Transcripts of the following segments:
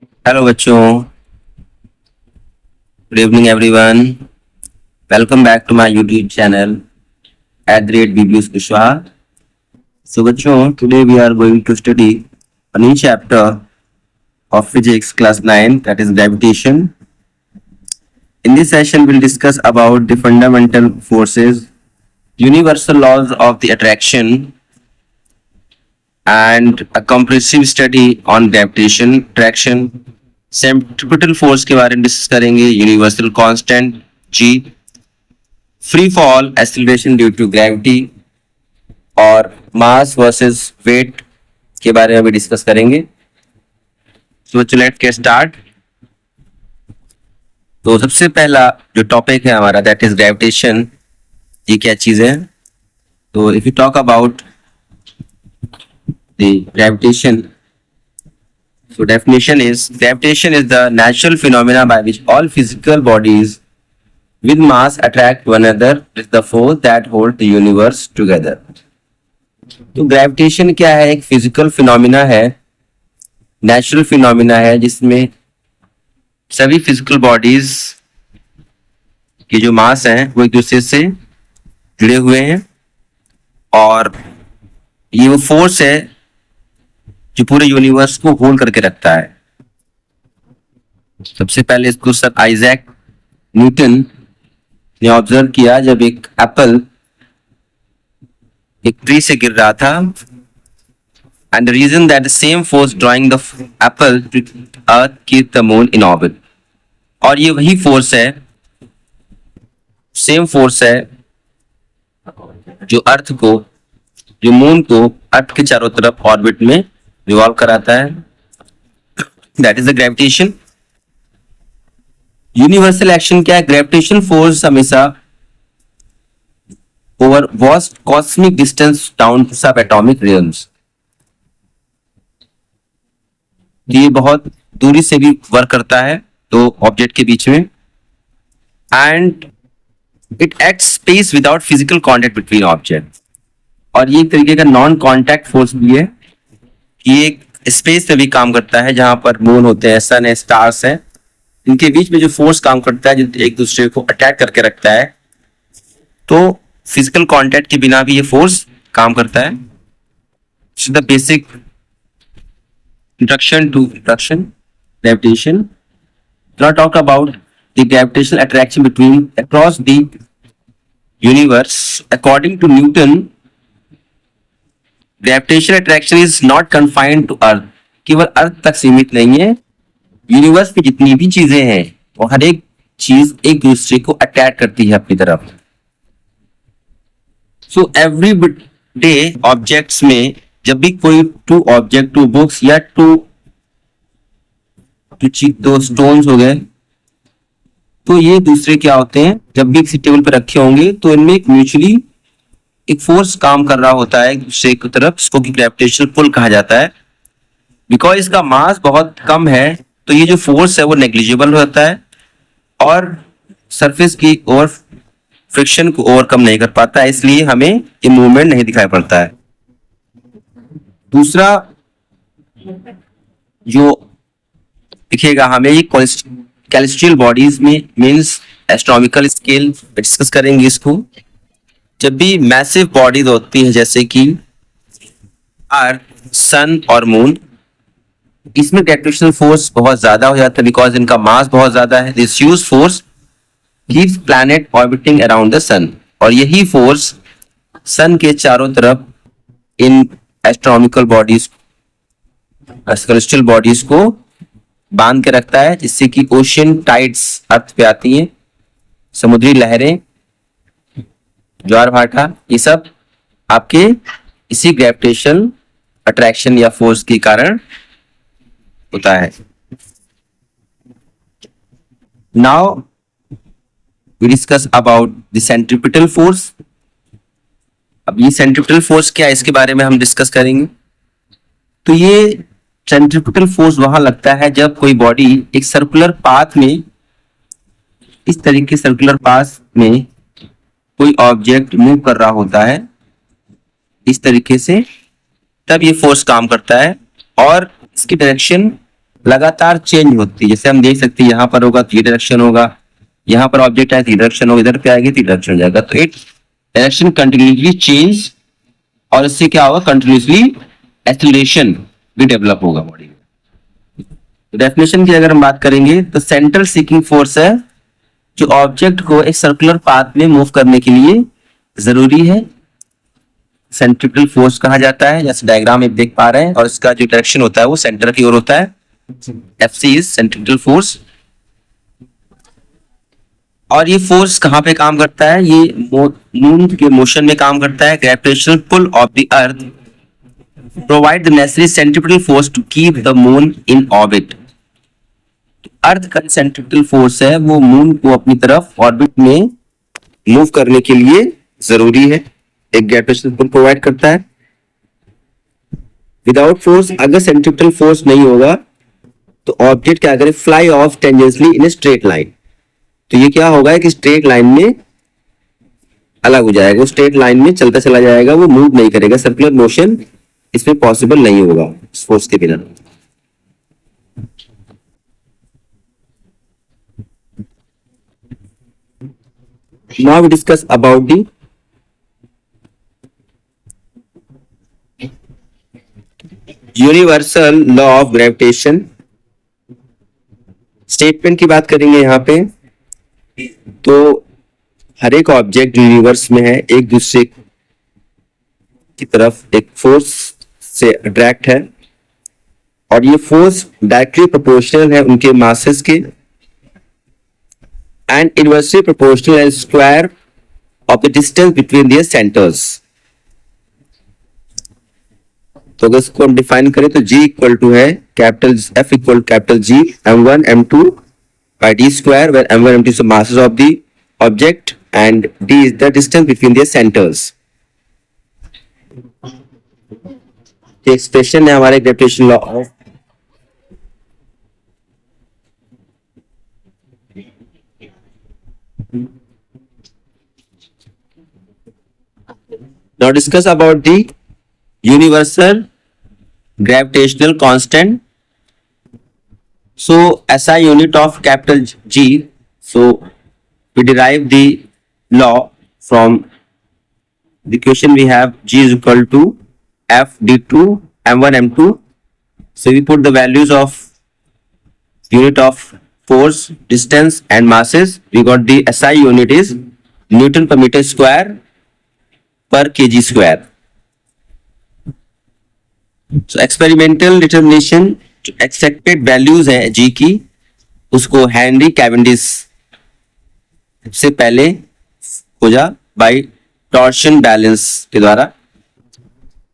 Hello बच्चों, good evening everyone. Welcome back to my YouTube channel @BBS Kushwaha। So बच्चों, today we are going to study a new chapter of physics class 9, that is gravitation. In this session we'll discuss about the fundamental forces, universal laws of the attraction, and a comprehensive study on gravitation, attraction, centripetal force के बारे में discuss करेंगे, universal constant G, free fall acceleration due to gravity और mass versus wait के बारे में भी discuss करेंगे। So let's get start. तो सबसे पहला जो टॉपिक है हमारा, दैट इज ग्रेविटेशन। ये क्या चीज है? तो if you talk about the gravitation, so definition is gravitation is the natural phenomena by which all physical bodies with mass attract one another with the force that hold the universe together। तो gravitation क्या है? एक physical phenomena है, natural phenomena है, जिसमें सभी physical bodies के जो मास हैं वो एक दूसरे से जुड़े हुए हैं और ये वो फोर्स है जो पूरे यूनिवर्स को होल्ड करके रखता है। सबसे पहले इसको सर आइजैक न्यूटन ने ऑब्जर्व किया जब एक एप्पल एक ट्री से गिर रहा था, and the reason that the same force drawing the apple to earth keep the moon in orbit. और ये वही फोर्स है, सेम फोर्स है जो अर्थ को, जो मून को अर्थ के चारों तरफ ऑर्बिट में रिवॉल्व कराता है। That is the gravitation. Universal action क्या है? ग्रेविटेशन फोर्स हमेशा over vast cosmic distance down to subatomic realms, ये बहुत दूरी से भी वर्क करता है दो ऑब्जेक्ट के बीच में, and it acts space without physical contact between object. और ये एक तरीके का नॉन कॉन्टैक्ट फोर्स भी है, ये एक स्पेस में भी काम करता है, जहां पर मून होते हैं, सन है, स्टार्स हैं, इनके बीच में जो फोर्स काम करता है, जो एक दूसरे को अटैक करके रखता है, तो फिजिकल कांटेक्ट के बिना भी ये फोर्स काम करता है। The basic introduction to gravitation. Now talk about the gravitational attraction between across the universe. According to Newton, gravitation attraction is not confined to earth. केवल अर्थ तक सीमित नहीं है, यूनिवर्स की जितनी भी चीजें हैं वो हर एक चीज एक दूसरे को अटैक करती है अपनी तरफ। सो एवरी डे ऑब्जेक्ट्स में जब भी कोई टू ऑब्जेक्ट, टू बुक्स या दो स्टोन्स हो गए, तो ये दूसरे क्या होते हैं, जब भी किसी टेबल पर रखे होंगे तो इनमें एक म्यूचुअली एक फोर्स काम कर रहा होता है एक दूसरे की तरफ, जिसको कि ग्रेविटेशनल पुल कहा जाता है। बिकॉज इसका मास बहुत कम है तो ये जो फोर्स है वो नेग्लिजिबल होता है और सरफेस की ओवर फ्रिक्शन को ओवरकम नहीं कर पाता है, इसलिए हमें ये मूवमेंट नहीं दिखाई पड़ता है। दूसरा जो दिखेगा हमें, ये कैलेस्ट्रियल बॉडीज में मींस एस्ट्रोनॉमिकल स्केल डिस्कस करेंगे इसको। जब भी मैसिव बॉडीज होती है जैसे कि अर्थ, सन और मून, इसमें ग्रेविटेशनल फोर्स बहुत ज्यादा हो जाता है बिकॉज इनका मास बहुत ज्यादा है। This huge force keeps planet orbiting around the sun, और यही फोर्स सन के चारों तरफ इन एस्ट्रोनॉमिकल बॉडीज, सेलेस्टियल बॉडीज को बांध के रखता है, जिससे कि ओशियन टाइड्स अर्थ पे आती हैं, समुद्री लहरें, ज्वार भाटा, ये सब आपके इसी ग्रेविटेशन अट्रैक्शन या फोर्स के कारण होता है। Now we discuss about the centripetal force. अब ये सेंट्रिपिटल फोर्स क्या है, इसके बारे में हम डिस्कस करेंगे। तो ये सेंट्रिपिटल फोर्स वहां लगता है जब कोई बॉडी एक सर्कुलर पाथ में, इस तरीके सर्कुलर पाथ में कोई ऑब्जेक्ट मूव कर रहा होता है इस तरीके से, तब ये फोर्स काम करता है और इसकी डायरेक्शन लगातार चेंज होती है। जैसे हम देख सकते हैं यहाँ पर होगा तो ये डायरेक्शन होगा, यहाँ पर ऑब्जेक्ट है तो डायरेक्शन होगा, इधर पे आएगी तो डायरेक्शन हो जाएगा। तो इट डायरेक्शन कंटिन्यूसली चेंज और इससे क्या होगा, कंटिन्यूसली एक्सीलरेशन भी डेवलप होगा बॉडी में। तो डेफिनेशन की अगर हम बात करेंगे तो सेंट्रल सीकिंग फोर्स है जो ऑब्जेक्ट को एक सर्कुलर पाथ में मूव करने के लिए जरूरी है, सेंट्रिपिटल फोर्स कहा जाता है, जैसे डायग्राम में देख पा रहे हैं। और इसका जो डायरेक्शन होता है वो सेंटर की ओर होता है। FC is centripetal force. और ये फोर्स कहां पे काम करता है, ये मून के मोशन में काम करता है। Gravitational pull of the earth provide the necessary centripetal force to keep the moon in orbit. Earth का सेंट्रिपिटल फोर्स है वो मून को अपनी तरफ ऑर्बिट में मूव करने के लिए जरूरी है, एक ग्रेविटेशनल पुल प्रोवाइड करता है। विदाउट फोर्स, अगर सेंट्रिपिटल फोर्स नहीं होगा तो ऑब्जेक्ट क्या करे, fly of tangentially in a straight line. तो ये क्या होगा कि स्ट्रेट लाइन में अलग हो जाएगा, स्ट्रेट लाइन में चलता चला जाएगा, वो मूव नहीं करेगा। सर्कुलर मोशन इसमें पॉसिबल नहीं होगा इस फोर्स के बिना। Now we discuss about the universal law of gravitation. Statement की बात करेंगे यहाँ पे। तो हर एक ऑब्जेक्ट यूनिवर्स में है एक दूसरे की तरफ एक फोर्स से अट्रैक्ट है और ये फोर्स डायरेक्टली प्रोपोर्शनल है उनके मासेस के and inversely proportional and square of the distance between their centres. तो अगर इसको हम डिफाइन करें तो G इक्वल टू है capital F equal capital G m1 m2 by d square, where m1 m2 is the masses of the object and d is the distance between their centers. ये expression है हमारे gravitation law of. Now discuss about the universal gravitational constant. So SI unit of capital G. So we derive the law from the equation we have G is equal to F d2 m1 m2. So we put the values of unit of force, distance and masses. We got the SI unit is Newton per meter square per kg square. So experimental determination accepted values है G की, उसको Henry Cavendish से पहले खोजा bye torsion balance के द्वारा।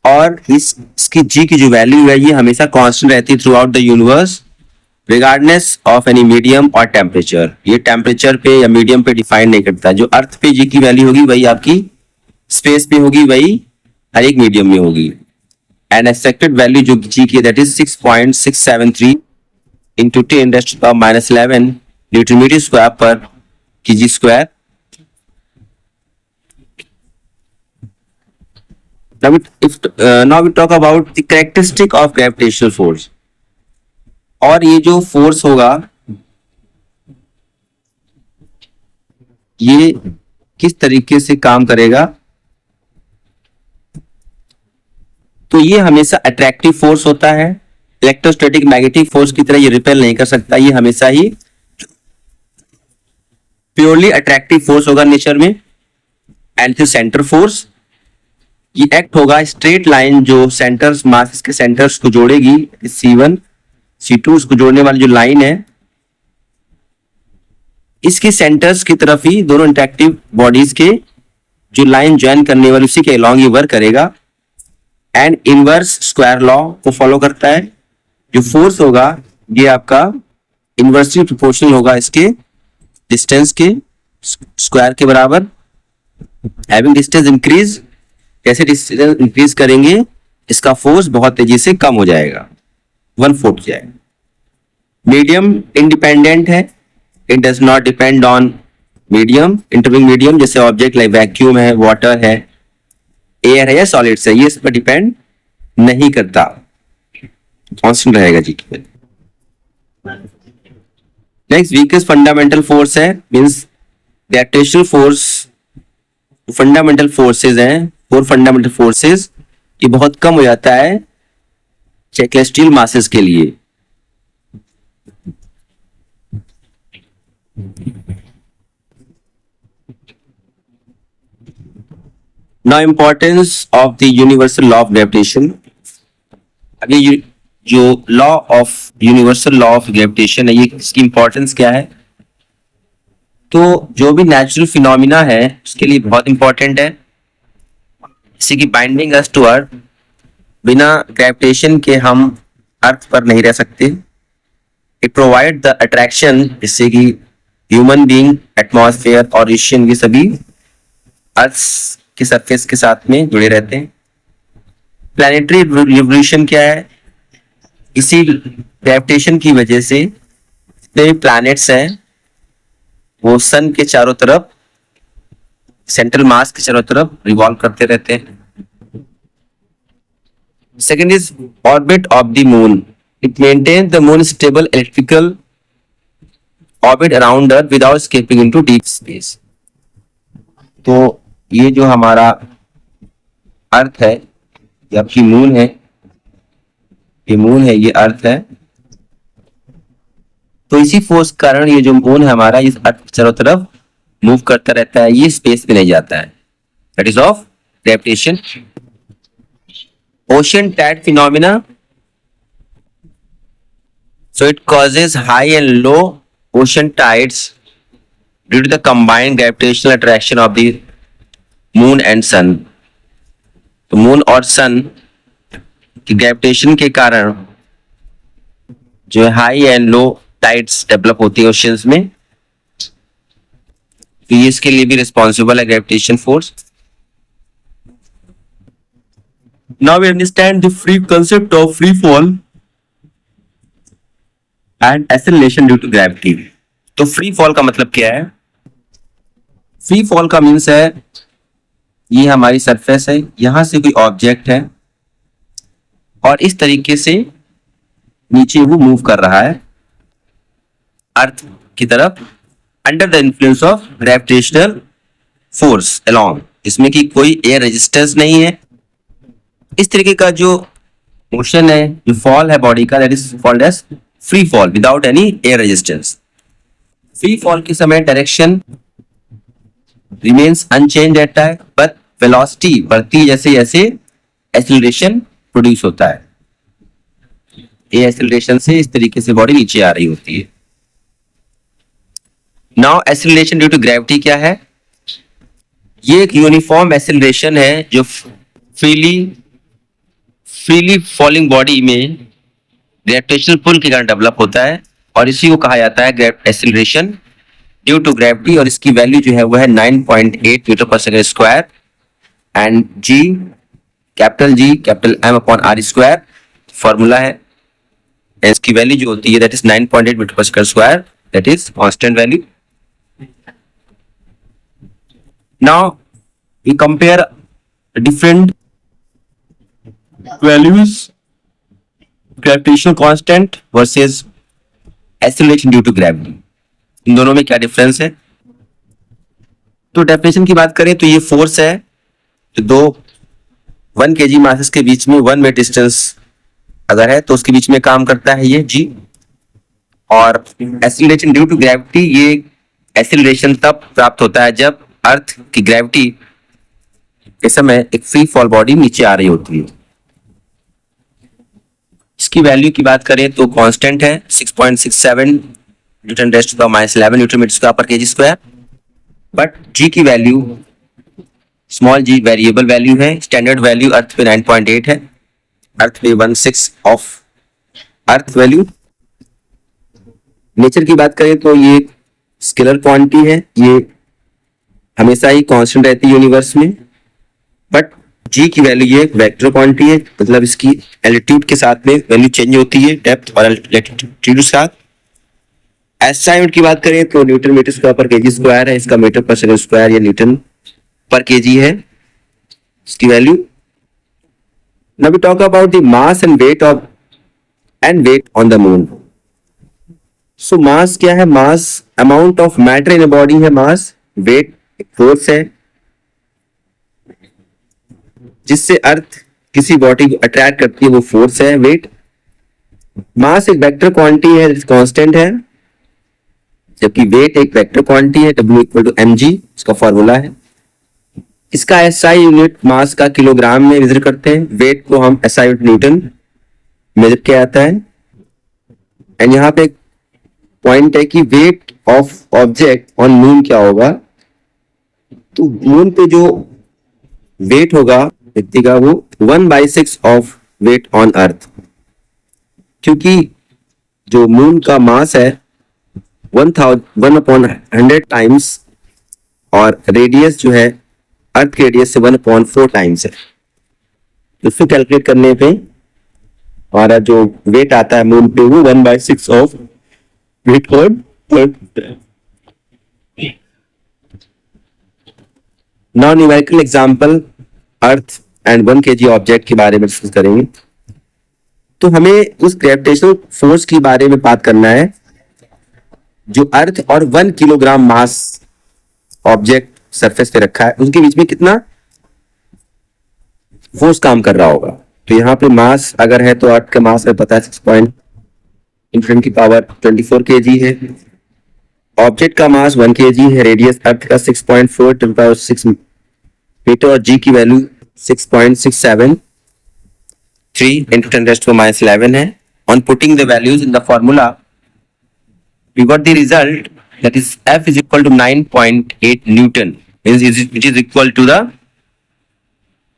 और इसकी G की जो वैल्यू है ये हमेशा कांस्टेंट रहती है through out the universe regardless of any medium और टेम्परेचर। ये टेम्परेचर पे या मीडियम पे डिफाइन नहीं करता। जो अर्थ पे G की वैल्यू होगी वही आपकी स्पेस पे होगी, वही हर एक मीडियम में होगी। And expected value जो G की that is 6.673 into 10 raised to the power minus 11 Newton meter square per kg square. Now we talk about the characteristic of gravitational force. और ये जो फोर्स होगा ये किस तरीके से काम करेगा, तो ये हमेशा अट्रैक्टिव फोर्स होता है। इलेक्ट्रोस्टैटिक मैग्नेटिक फोर्स की तरह ये रिपेल नहीं कर सकता, ये हमेशा ही प्योरली अट्रैक्टिव फोर्स होगा नेचर में। एंड सेंटर फोर्स ये एक्ट होगा स्ट्रेट लाइन जो सेंटर्स मासेस के सेंटर्स को जोड़ेगी, C1 C2 उसको जोड़ने वाली जो लाइन है इसके सेंटर्स की तरफ ही दोनों इंटरेक्टिव बॉडीज के जो लाइन ज्वाइन करने वाली उसी के अलॉन्ग ये वर्क करेगा। एंड इनवर्स स्क्वायर लॉ को फॉलो करता है। जो फोर्स होगा ये आपका इनवर्सली प्रोपोर्शनल होगा इसके डिस्टेंस के स्क्वायर के बराबर। हैविंग डिस्टेंस इंक्रीज, जैसे डिस्टेंस इंक्रीज करेंगे इसका फोर्स बहुत तेजी से कम हो जाएगा, 1/4 जाएगा। मीडियम इंडिपेंडेंट है, it does not depend on medium. Intervening medium जैसे ऑब्जेक्ट लाइक वैक्यूम है, वाटर है, एयर है या सॉलिड्स है, ये इस पर डिपेंड नहीं करता, कांस्टेंट रहेगा जी की। नेक्स्ट वीकेस्ट फंडामेंटल फोर्स है, means gravitational force, fundamental forces हैं, फोर फंडामेंटल फोर्सेज, ये बहुत कम हो जाता है सेलेस्टियल मासेस के लिए। Now importance of the universal law of gravitation. अभी जो law of universal law of gravitation है, ये इसकी इंपॉर्टेंस क्या है? तो जो भी नेचुरल फिनोमिना है उसके लिए बहुत इंपॉर्टेंट है, जैसे कि बाइंडिंग अस टू अर्थ, बिना ग्रेविटेशन के हम अर्थ पर नहीं रह सकते। इट प्रोवाइड द अट्रैक्शन, जिससे कि ह्यूमन बीइंग, एटमॉस्फेयर और ओशियन ये सभी अर्थ के सरफेस के साथ में जुड़े रहते हैं। प्लैनेटरी रिवोल्यूशन क्या है? इसी ग्रेविटेशन की वजह से जितने भी प्लैनेट्स हैं वो सन के चारों तरफ, सेंट्रल मास के चारों तरफ रिवॉल्व करते रहते हैं। Second is orbit of the moon. It maintain the moon stable electrical orbit around earth without escaping into deep space. तो ये जो हमारा अर्थ है, ये आपकी मून है, ये मून है, ये अर्थ है। तो इसी फोर्स के कारण ये जो मून है हमारा, इस अर्थ के चारों तरफ मूव करता रहता है, ये स्पेस में नहीं जाता है। That is of gravitation. Ocean tide phenomena, so it causes high and low ocean tides due to the combined gravitational attraction of the moon and sun। तो मून और सन की ग्रेविटेशन के कारण जो है high and low tides develop होती है oceans में, तो ये इसके लिए भी रिस्पॉन्सिबल है gravitation force. Now we understand the free concept of free fall and acceleration due to gravity. तो फ्री फॉल का मतलब क्या है? फ्री फॉल का मीन्स है, ये हमारी सरफेस है, यहां से कोई ऑब्जेक्ट है और इस तरीके से नीचे वो मूव कर रहा है अर्थ की तरफ, under the influence of gravitational force along, इसमें कि कोई एयर रेजिस्टेंस नहीं है। इस तरीके का जो मोशन है, जो फॉल है बॉडी का, that is called as free fall without any air resistance. Free fall के समय डायरेक्शन रिमेन्स अनचेंज्ड रहता है, बट वेलोसिटी बढ़ती है जैसे जैसे एक्सीलरेशन प्रोड्यूस होता है। ये एक्सीलरेशन से इस तरीके से बॉडी नीचे आ रही होती है। Now acceleration due to gravity क्या है? ये एक यूनिफॉर्म एक्सीलरेशन है जो फ्रीली फॉलिंग बॉडी में ग्रेविटेशनल पुल के कारण डेवलप होता है, और इसी को कहा जाता है एक्सीलरेशन ड्यू टू ग्रेविटी। और इसकी वैल्यू जो है वो है 9.8 metre per second square, and G capital M upon R square formula है। इसकी वैल्यू जो होती है that is 9.8 metre per second square, that is constant value. Now we compare different values, gravitational constant versus acceleration due to gravity, इन दोनों में क्या difference है? तो डेफिनेशन की बात करें तो ये फोर्स है जो दो 1 kg मासेस के बीच में 1 मीटर डिस्टेंस अगर है तो उसके बीच में काम करता है ये जी। और एक्सीलरेशन ड्यू टू ग्रेविटी, ये एक्सीलरेशन तब प्राप्त होता है जब अर्थ की ग्रेविटी के समय एक फ्री फॉल बॉडी नीचे आ रही होती है। इसकी वैल्यू की बात करें तो कांस्टेंट है 6.67 newton raise to the -11 newton metre square पर केजी स्क्वायर। बट जी की value small G variable value है, स्टैंडर्ड वैल्यू अर्थ पे 9.8 है, अर्थ पे 1/6 ऑफ अर्थ वैल्यू। नेचर की बात करें तो ये स्केलर क्वांटिटी है, ये हमेशा ही कांस्टेंट रहती है यूनिवर्स में। बट जी की वैल्यू ये वेक्टर क्वांटिटी है, मतलब इसकी एल्टीट्यूड के साथ में वैल्यू चेंज होती है, डेप्थ और एल्टीट्यूड के साथ। एसआई यूनिट की बात करें तो न्यूटन मीटर स्क्वायर पर केजी स्क्वायर है, इसका मीटर पर सेकंड स्क्वायर या न्यूटन पर केजी है इसकी value. Now we talk about the mass and weight on the moon. So mass क्या है? Mass amount of matter in a body है mass. Weight force है जिससे अर्थ किसी body को अट्रैक्ट करती है, वो फोर्स है वेट। मास एक वेक्टर क्वांटिटी है, कांस्टेंट है, जबकि वेट एक वेक्टर क्वांटिटी है, W इक्वल टू mg इसका फॉर्मूला है। इसका SI यूनिट मास का किलोग्राम में मेजर करते हैं, वेट को हम SI यूनिट न्यूटन मेजर किया जाता है। एंड यहाँ पे एक पॉइंट है कि weight of object on moon क्या होगा। तो मून पे जो वेट होगा व्यक्ति का वो 1/6 ऑफ वेट ऑन अर्थ, क्योंकि जो मून का मास है 1/100 टाइम्स और रेडियस जो है अर्थ के रेडियस से 1/4 टाइम्स है। उसको कैलकुलेट करने पे हमारा जो वेट आता है मून पे वो 1/6 of weight on earth. Non numerical example earth and 1 kg object के बारे में डिस्कस करेंगे। तो हमें उस ग्रेविटेशनल फोर्स के बारे में बात करना है जो अर्थ और 1 किलोग्राम मास ऑब्जेक्ट सरफेस पे रखा है, उनके बीच में कितना फोर्स काम कर रहा होगा। तो यहाँ पे मास अगर है तो अर्थ का मास है पता है 6.10⁻24 kg है, ऑब्जेक्ट का मास 1 kg है, रेडियस अर्थ का 6.4 × 10⁻6 मीटर और जी की वैल्यू 6.673 × 10⁻11 है। On putting the values in the formula we got the result that is F is equal to 9.8 Newton, which is equal to the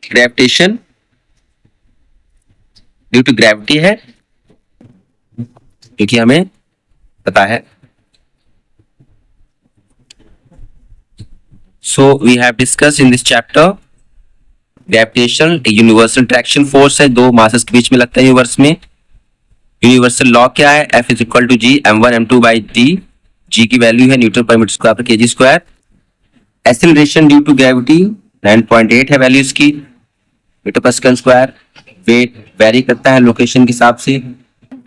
gravitation due to gravity है, क्योंकि हमें पता है। So we have discussed in this chapter gravitation, a universal traction force है, दो masses के बीच में लगता है यूनिवर्स में। यूनिवर्सल लॉ क्या है? F is equal to G m1 m2 by T. G की वैल्यू है न्यूटन पर मीटर स्क्वायर पर KG square. Acceleration due to gravity 9.8 है वैल्यू इसकी, metre per second square. Weight very करता है लोकेशन के हिसाब से,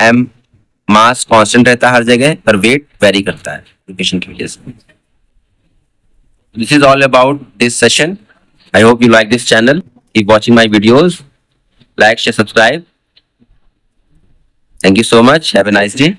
m मास कांस्टेंट रहता है हर जगह, पर वेट वेरी करता है लोकेशन की वजह से। This is all about this session. I hope you like this channel. Keep watching my videos, like share subscribe. Thank you so much. Have a nice day.